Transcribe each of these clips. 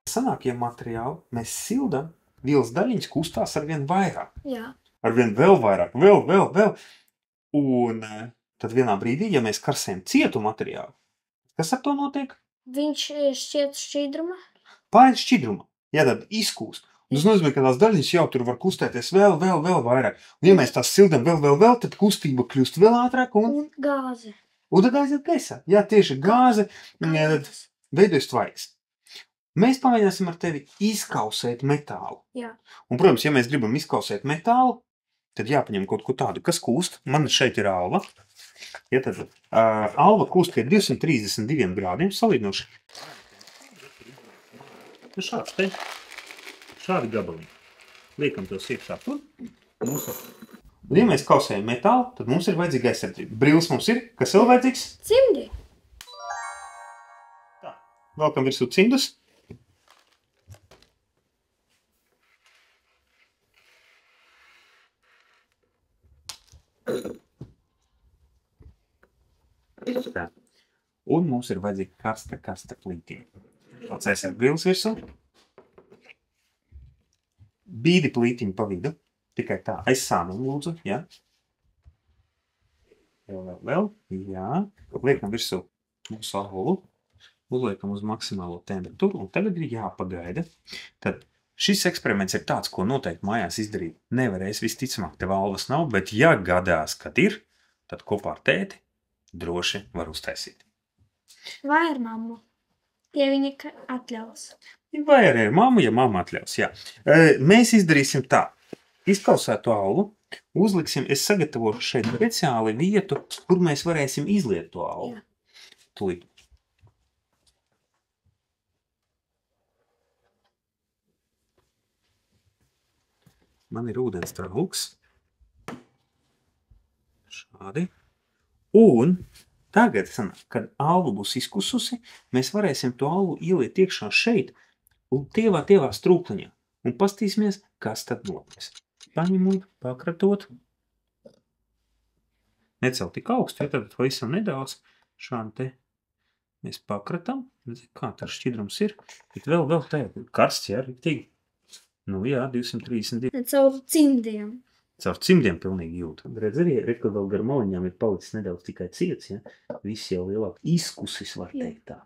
Sanāk, ja materiāli mēs sildam, vielas daļiņas kustās arvien vairāk. Jā. Arvien vēl vairāk, vēl. Un tad vienā brīdī, ja mēs karsējam cietu materiālu, kas ar to notiek? Viņš šķiet šķidruma. Paiet šķidruma. Jā, tad izkūst. Un tas nozīmē, ka tās daļiņas jau tur var kustēties vēl vairāk. Un ja mēs tās sildam vēl, tad kustība kļūst vēl ātrāk Un gāze. Un tad aiziet gaisā. Jā, tieši gāze veidojas tvaiks. Mēs pamēģināsim ar tevi izkausēt metālu. Jā. Un, protams, ja mēs gribam izkausēt metālu, tad jāpaņem kaut ko tādu, kas kūst. Man šeit ir alva. Ja, tad alva kūst pie 232 grādiem salīdzinoši. Šādi gabaliņi. Liekam tos iekšā tur. Un, ja mēs kausējam metālu, tad mums ir vajadzīga aizsardzība. Brilles mums ir. Kas vēl vajadzīgs? Cimdi. Tā. Velkam virsū cimdus. Tā. Un mums ir vajadzīga karsta plītiņa. Atcēsim brilles virsū. Bīdi plītiņu pa vidu. Tikai tā, aiz sāniem lūdzu, jā. Vēl, jā. Liekam virsū mūsu alvu. Uzliekam uz maksimālo temperatūru. Un tagad ir jāpagaida. Tad šis eksperiments ir tāds, ko noteikti mājās izdarīt nevarēs. Visticamāk, tev alvas nav, bet ja gadās, kad ir, tad kopā ar tēti droši var uztaisīt. Vai ar mammu? Ja viņa atļaus. Vai arī ar mammu, ja mamma atļaus, jā. Mēs izdarīsim tā. Izkausētu alvu, uzliksim, es sagatavošu šeit speciāli vietu, kur mēs varēsim izliet to alvu. Tūlīt. Man ir ūdens trauks. Šādi. Un tagad, kad alva būs izkususi, mēs varēsim to alvu ieliet iekšā šeit un tievā strūkliņā. Un pastīsimies, kas tad notiks. Paņemot, pakratot. Necel tik augstu, ja tad pavisam nedaudz. Šādi te mēs pakratam. Kā tas šķidrums ir. Bet vēl tā karsts, jā, riktīgi. Nu jā, 232. Caur cimdiem. Caur cimdiem pilnīgi jūt. Redz arī, kad vēl gar maliņām ir palicis nedaudz tikai ciets, ja. Viss jau lielāk izkusis, var teikt tā.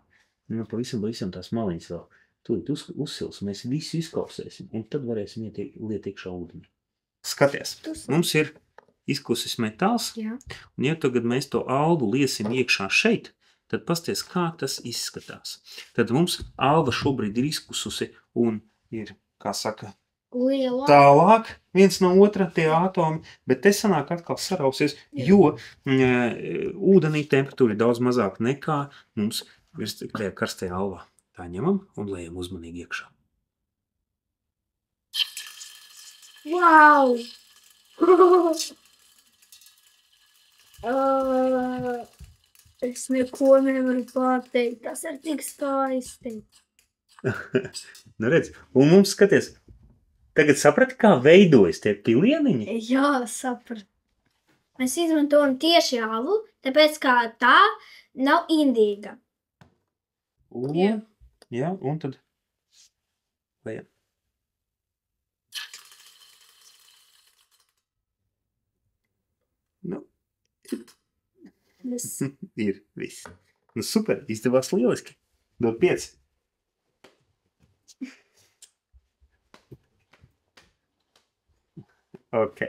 Nu, pavisam tās maliņas vēl. Tūlīt uzsils, mēs visu izkausēsim, un tad varēsim liet iekšā ūdeni. Skaties, mums ir izkusis metāls, Jā. Un ja tagad mēs to alvu liesim iekšā šeit, tad pasties, kā tas izskatās. Tad mums alva šobrīd ir izkususi un ir, kā saka, Lielāk. tālāk viens no otra tie atomi, bet te sanāk atkal sarausies, jo ūdenī temperatūra ir daudz mazāk nekā mums virs tajā karstajā alvā. Tā ņemam un lejam uzmanīgi iekšā. Wow! Es neko nevaru pateikt. Tas ir tik skaisti. Nu redz, un mums skaties, tagad saprati, kā veidojas tie pilieniņi? Jā, saprat. Mēs izmantojam tieši alvu, tāpēc kā tā nav indīga. Jā, un tad lejam. Nu, ir viss. Nu, super, izdevās lieliski. Dod 5. Ok.